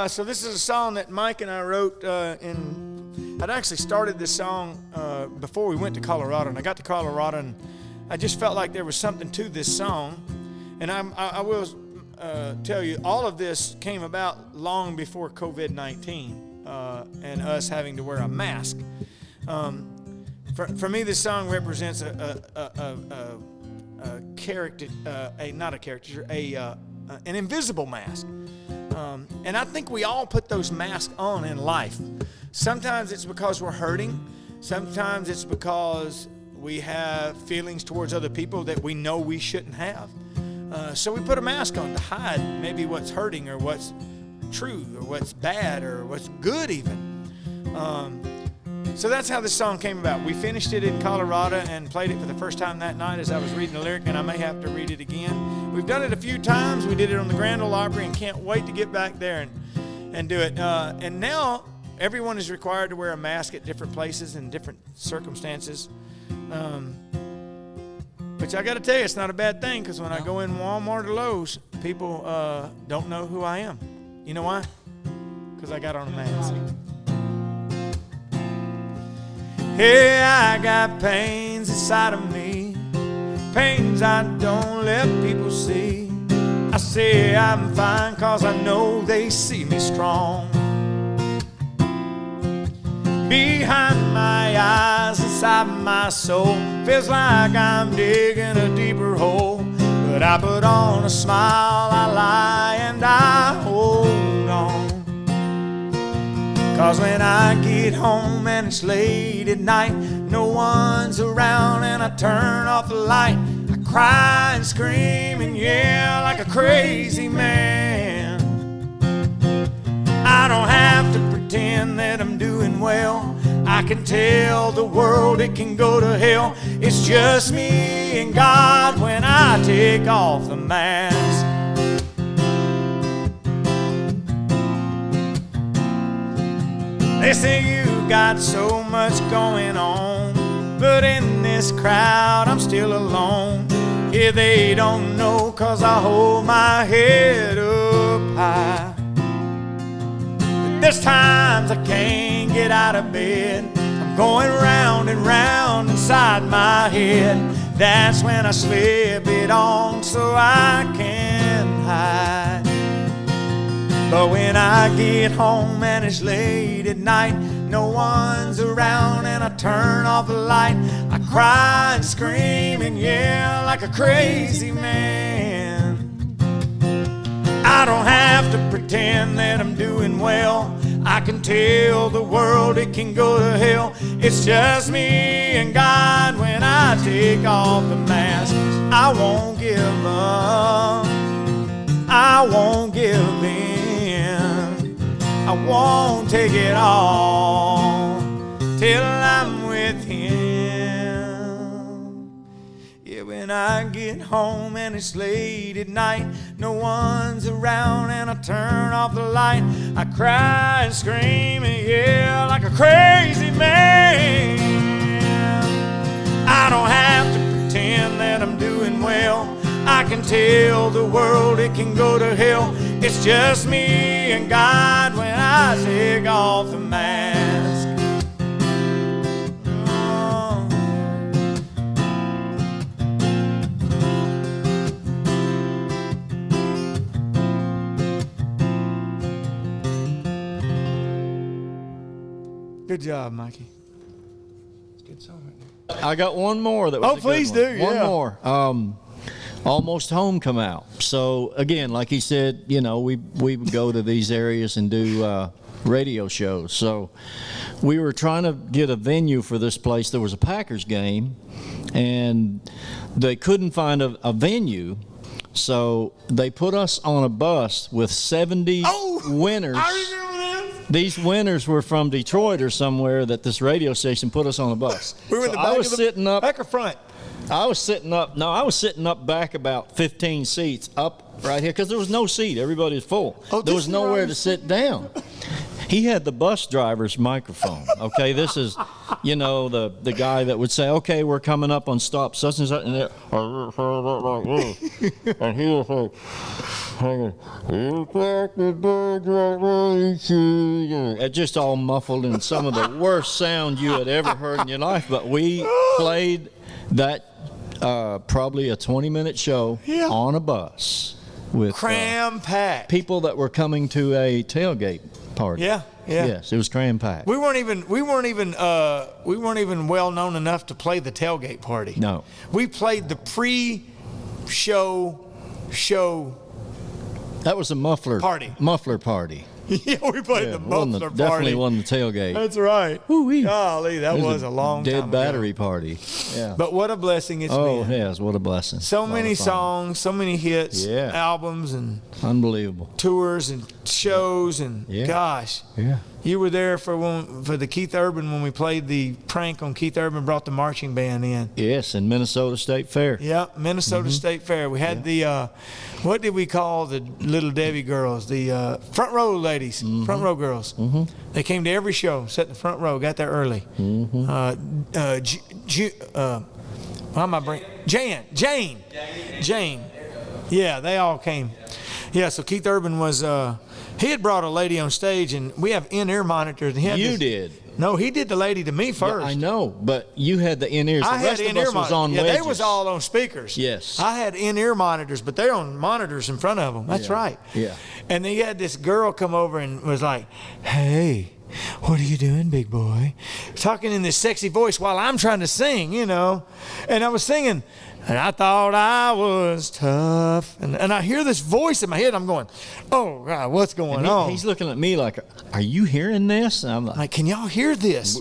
So this is a song that Mike and I wrote I'd actually started this song before we went to Colorado, and I got to Colorado, and I just felt like there was something to this song. And I will tell you, all of this came about long before COVID-19 and us having to wear a mask. For me, this song represents a character, an invisible mask. And I think we all put those masks on in life. Sometimes it's because we're hurting. Sometimes it's because we have feelings towards other people that we know we shouldn't have. So we put a mask on to hide maybe what's hurting or what's true or what's bad or what's good even. So that's how this song came about. We finished it in Colorado and played it for the first time that night as I was reading the lyric, and I may have to read it again. We've done it a few times. We did it on the Grand Ole Opry and can't wait to get back there and do it. And now everyone is required to wear a mask at different places and different circumstances. But I got to tell you, it's not a bad thing, because when I go in Walmart or Lowe's, people don't know who I am. You know why? Because I got on a mask. Hey, I got pains inside of me, pains I don't let people see. I say I'm fine 'cause I know they see me strong. Behind my eyes, inside my soul, feels like I'm digging a deeper hole. But I put on a smile, I lie and I hold on. 'Cause when I get home and it's late at night, no one's around and I turn off the light, I cry and scream and yell like a crazy man. I don't have to pretend that I'm doing well. I can tell the world it can go to hell. It's just me and God when I take off the mask. They say you got so much going on, but in this crowd I'm still alone. Yeah, they don't know 'cause I hold my head up high. But there's times I can't get out of bed. I'm going round and round inside my head. That's when I slip it on so I can hide. But when I get home and it's late at night, no one's around and I turn off the light, I cry and scream and yell like a crazy man. I don't have to pretend that I'm doing well. I can tell the world it can go to hell. It's just me and God when I take off the mask. I won't give up. I won't give in. I won't take it all till I'm with Him. Yeah, when I get home and it's late at night, no one's around and I turn off the light, I cry and scream and yell like a crazy man. I don't have to pretend that I'm doing well. I can tell the world it can go to hell. It's just me and God when I take off the mask. Oh. Good job, Mikey. It's a good song right there. I got one more that was Oh, a good please one. do, yeah. One more. Almost Home come out. So again, like he said, you know, we would go to these areas and do radio shows. So we were trying to get a venue for this place. There was a Packers game, and they couldn't find a venue. So they put us on a bus with 70 winners. I remember this. These winners were from Detroit or somewhere that this radio station put us on a bus. We were in the back I was sitting up. back or front? I was sitting up. No, I was sitting up back about 15 seats up right here because there was no seat. Everybody was full. There was nowhere to sit down. He had the bus driver's microphone. Okay, this is, you know, the guy that would say, okay, we're coming up on stop such and such, and and he was like, it just all muffled and some of the worst sound you had ever heard in your life. But we played that probably a 20-minute show on a bus with Cram packed. people that were coming to a tailgate party. Yeah. Yes, it was cram packed. We weren't even well known enough to play the tailgate party. No. We played the pre-show. That was a muffler Party. Muffler party. Yeah, we played the muffler party. Definitely wasn't the tailgate. That's right. Woo-wee. Golly, that was a long dead time battery ago. party. Yeah. But what a blessing it's Oh, been. yes, what a blessing. So A lot many of fun. songs, so many hits, Yeah. albums, and Unbelievable. tours and shows, and Yeah. gosh, Yeah. you were there for the Keith Urban when we played the prank on Keith Urban, brought the marching band in. Yes, in Minnesota State Fair. Yeah, Minnesota State Fair. We had the what did we call the Little Debbie girls? The front row ladies, front row girls. They came to every show, sat in the front row, got there early. Why am I bringing Jane? Yeah, they all came. Yeah, so Keith Urban was. He had brought a lady on stage, and we have in-ear monitors. And he had You did. No, he did the lady to me Yeah, first. I know, but you had the in-ears. The I had rest of in-ear us was monitors. on Yeah, wedges. they was all on speakers. Yes. I had in-ear monitors, but they're on monitors in front of them. That's Yeah. right. Yeah. And they had this girl come over and was like, "Hey, what are you doing, big boy?" Talking in this sexy voice while I'm trying to sing, you know. And I was singing, and I thought I was tough. And I hear this voice in my head. I'm going, "Oh, God, what's going And on?" he's looking at me like, are you hearing this? And I'm like, "Can y'all hear this?"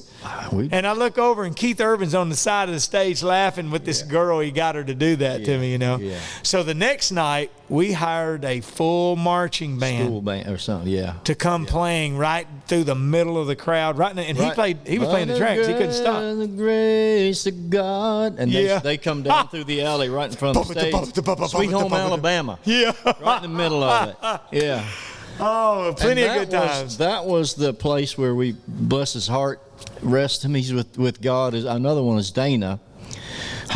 we, And I look over, and Keith Urban's on the side of the stage laughing with this girl. He got her to do that to me, you know. Yeah. So the next night, we hired a full marching band school band or something, yeah. to come playing right through the middle of the crowd. Right, and he was playing the tracks. He couldn't stop. By the grace of God. And Yeah. they come down through the alley right in front of the stage. Sweet Home Alabama. Yeah. Right in the middle of it. Yeah. Oh, plenty of And good times. That was the place where we, bless his heart, rest him. He's with God. Another one is Dana.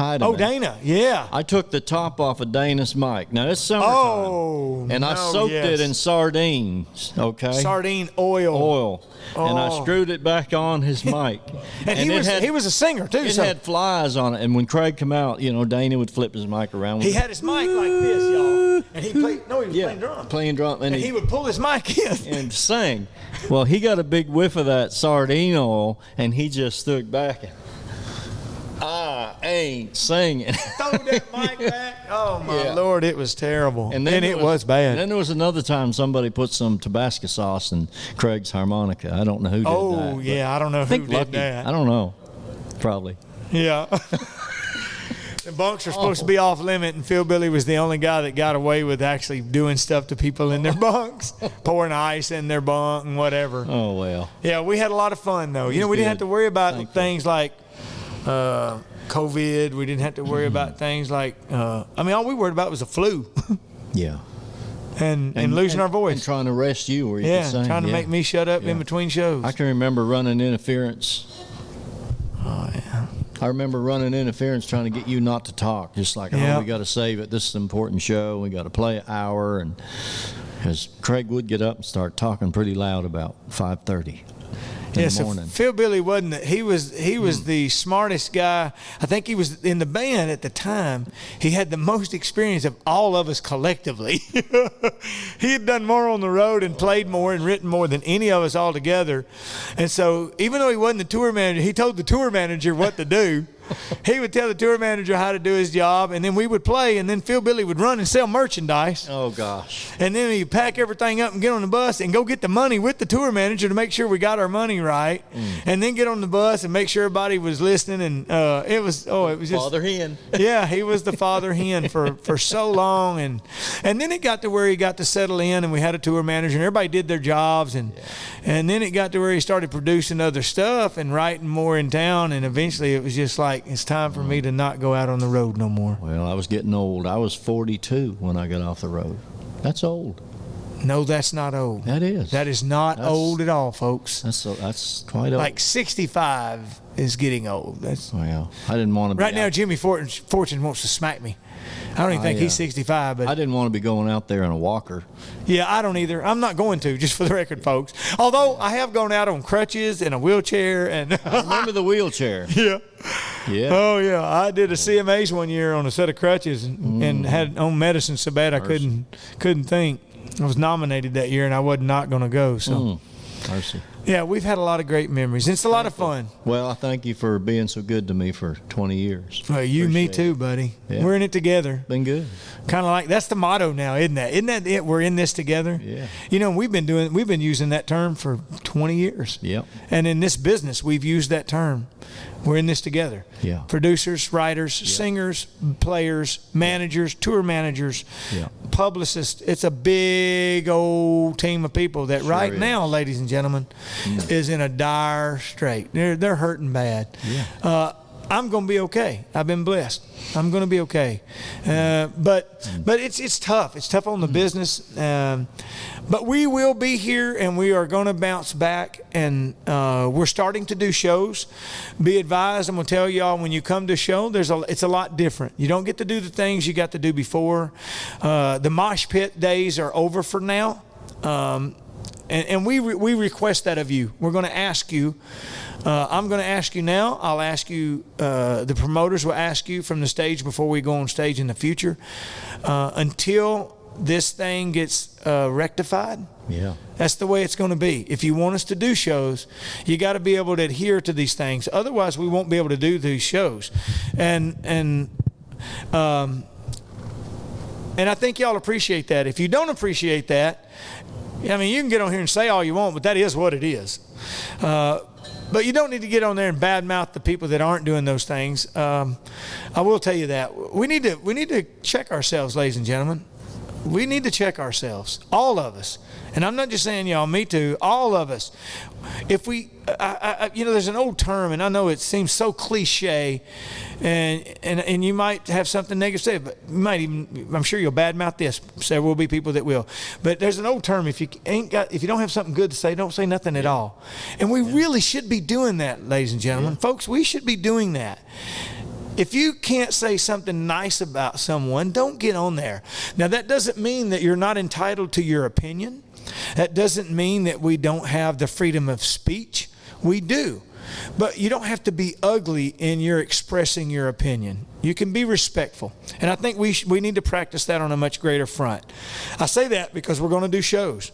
Oh, Dana, yeah. I took the top off of Dana's mic. Now it's summertime. Oh, and I no, soaked yes. it in sardines. Okay. Sardine oil. And I Oh. screwed it back on his mic. And he was a singer too. It So had flies on it, and when Craig come out, you know, Dana would flip his mic around. he had his mic like this, y'all, and he played. No, he was yeah, playing drums. playing drum, And he would pull his mic in. and sing. Well, he got a big whiff of that sardine oil, and he just stood back and, I ain't singing. Throw that mic back. Oh my Yeah. Lord, it was terrible. And then it was bad. And then there was another time somebody put some Tabasco sauce in Craig's harmonica. I don't know who did that. Oh but yeah, I don't know I who think did Lucky. that. I don't know. Probably. Yeah. The bunks are supposed to be off limit, and Phil Billy was the only guy that got away with actually doing stuff to people in their bunks, pouring ice in their bunk and whatever. Oh, well. Yeah, we had a lot of fun though. You know, we didn't have to worry about things like COVID. We didn't have to worry about things like all we worried about was the flu Yeah. and losing our And voice. trying to rest you where you Yeah, could sing. trying to make me shut up in between shows. I can remember running interference. Oh yeah. I remember running interference trying to get you not to talk. Just like, Yeah. we got to save it. This is an important show. We got to play an hour. And because Craig would get up and start talking pretty loud about 5:30 in the So morning. Phil Billy wasn't. He was the smartest guy. I think he was in the band at the time. He had the most experience of all of us collectively. He had done more on the road and played more and written more than any of us all together. And so, even though he wasn't the tour manager, he told the tour manager what to do. He would tell the tour manager how to do his job, and then we would play, and then Phil Billy would run and sell merchandise. Oh, gosh. And then he'd pack everything up and get on the bus and go get the money with the tour manager to make sure we got our money right. And then get on the bus and make sure everybody was listening. And it was just Father Hen. Yeah, he was the father hen for so long. And then it got to where he got to settle in, and we had a tour manager, and everybody did their jobs. And then it got to where he started producing other stuff and writing more in town. And eventually it was just like, it's time for me to not go out on the road no more. Well, I was getting old. I was 42 when I got off the road. That's old. No, that's not old. That is. That is not That's- old at all, folks. That's quite old. Like 65 is getting old. That's Well, I didn't want to be right now. out- Jimmy Fortune wants to smack me. I don't even think he's 65, but I didn't want to be going out there in a walker. yeah, I don't either. I'm not going to, just for the record, folks. Although I have gone out on crutches and a wheelchair and Remember the wheelchair? yeah. Yeah. Oh yeah, I did a CMAs one year on a set of crutches and had on medicine so bad I couldn't think. I was nominated that year and I was not going to go. So Mercy. yeah, we've had a lot of great memories. It's a lot of fun. Well, I thank you for being so good to me for 20 years. Well, you, me Appreciate too, it. buddy. Yeah. We're in it together. Been good. Kind of like that's the motto now, isn't that? Isn't that it? We're in this together. Yeah. You know, we've been using that term for 20 years. Yep. And in this business, we've used that term. We're in this together. Yeah. Producers, writers, singers, players, managers, tour managers, Yeah. publicists. It's a big old team of people that right is. now, ladies and gentlemen, is in a dire strait. They're hurting bad. Yeah. I'm going to be okay. I've been blessed. I'm going to be okay. But it's tough. It's tough on the business. But we will be here, and we are going to bounce back. And we're starting to do shows. Be advised, I'm going to tell y'all, when you come to a show, it's a lot different. You don't get to do the things you got to do before. The mosh pit days are over for now. And we request that of you. We're going to ask you. I'm going to ask you now. I'll ask you. The promoters will ask you from the stage before we go on stage in the future. Until this thing gets rectified. Yeah. That's the way it's going to be. If you want us to do shows, you got to be able to adhere to these things. Otherwise, we won't be able to do these shows. And I think y'all appreciate that. If you don't appreciate that, I mean, you can get on here and say all you want, but that is what it is. But you don't need to get on there and badmouth the people that aren't doing those things. I will tell you that we need to check ourselves, ladies and gentlemen. We need to check ourselves, all of us. And I'm not just saying y'all, me too, all of us. If we, there's an old term, and I know it seems so cliche, and you might have something negative to say, but you might even, I'm sure you'll badmouth this. There will be people that will. But there's an old term: if you don't have something good to say, don't say nothing at all. And we really should be doing that, ladies and gentlemen, folks. We should be doing that. If you can't say something nice about someone, don't get on there. Now, that doesn't mean that you're not entitled to your opinion. That doesn't mean that we don't have the freedom of speech. We do. But you don't have to be ugly in your expressing your opinion. You can be respectful. And I think we need to practice that on a much greater front. I say that because we're going to do shows.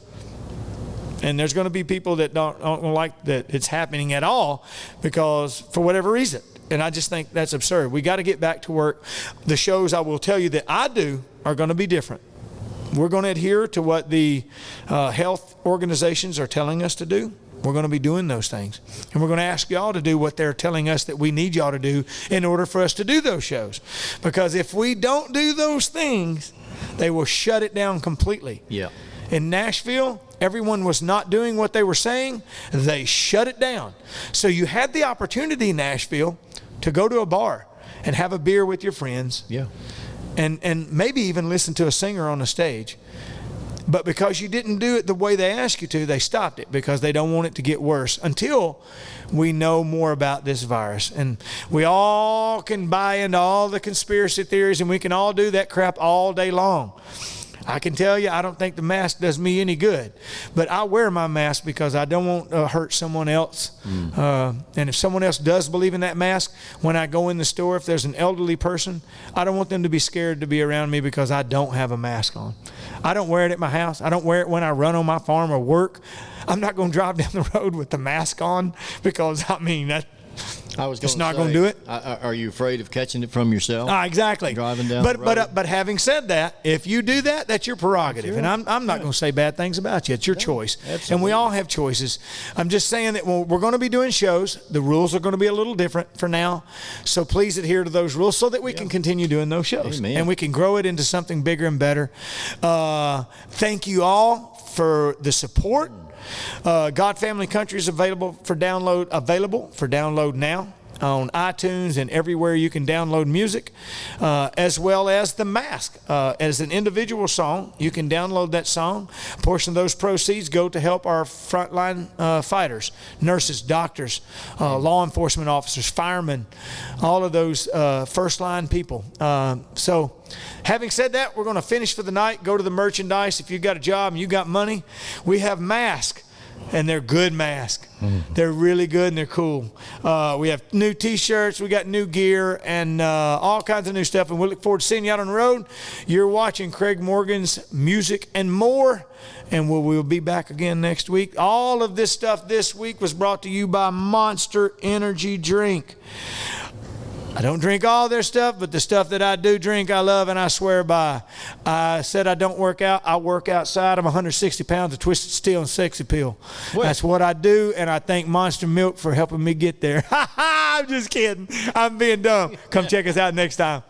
And there's going to be people that don't like that it's happening at all because for whatever reason. And I just think that's absurd. We got to get back to work. The shows, I will tell you, that I do are going to be different. We're going to adhere to what the health organizations are telling us to do. We're going to be doing those things. And we're going to ask y'all to do what they're telling us that we need y'all to do in order for us to do those shows. Because if we don't do those things, they will shut it down completely. Yeah. In Nashville, everyone was not doing what they were saying. They shut it down. So you had the opportunity in Nashville to go to a bar and have a beer with your friends. Yeah. And maybe even listen to a singer on the stage. But because you didn't do it the way they asked you to, they stopped it because they don't want it to get worse until we know more about this virus. And we all can buy into all the conspiracy theories, and we can all do that crap all day long. I can tell you, I don't think the mask does me any good, but I wear my mask because I don't want to hurt someone else. And if someone else does believe in that mask, when I go in the store, if there's an elderly person, I don't want them to be scared to be around me because I don't have a mask on. I don't wear it at my house. I don't wear it when I run on my farm or work. I'm not going to drive down the road with the mask on because, I mean, it's not going to do it. Are you afraid of catching it from yourself? Exactly. Driving down the road? But having said that, if you do that, that's your prerogative. And I'm not going to say bad things about you. It's your choice. Absolutely. And we all have choices. I'm just saying that we're going to be doing shows. The rules are going to be a little different for now. So please adhere to those rules so that we can continue doing those shows. Amen. And we can grow it into something bigger and better. Thank you all for the support. God Family Country is available for download now. on iTunes and everywhere you can download music, as well as the mask. As an individual song, you can download that song. A portion of those proceeds go to help our frontline fighters, nurses, doctors, law enforcement officers, firemen, all of those first line people. So having said that, we're going to finish for the night, go to the merchandise. If you've got a job and you got money, we have masks. And they're good masks. They're really good and they're cool. We have new T-shirts. We got new gear and all kinds of new stuff. And we look forward to seeing you out on the road. You're watching Craig Morgan's Music and More. And we'll be back again next week. All of this stuff this week was brought to you by Monster Energy Drink. I don't drink all their stuff, but the stuff that I do drink, I love and I swear by. I said I don't work out. I work outside. I'm 160 pounds of Twisted Steel and Sex Appeal. That's what I do, and I thank Monster Milk for helping me get there. I'm just kidding. I'm being dumb. Come check us out next time.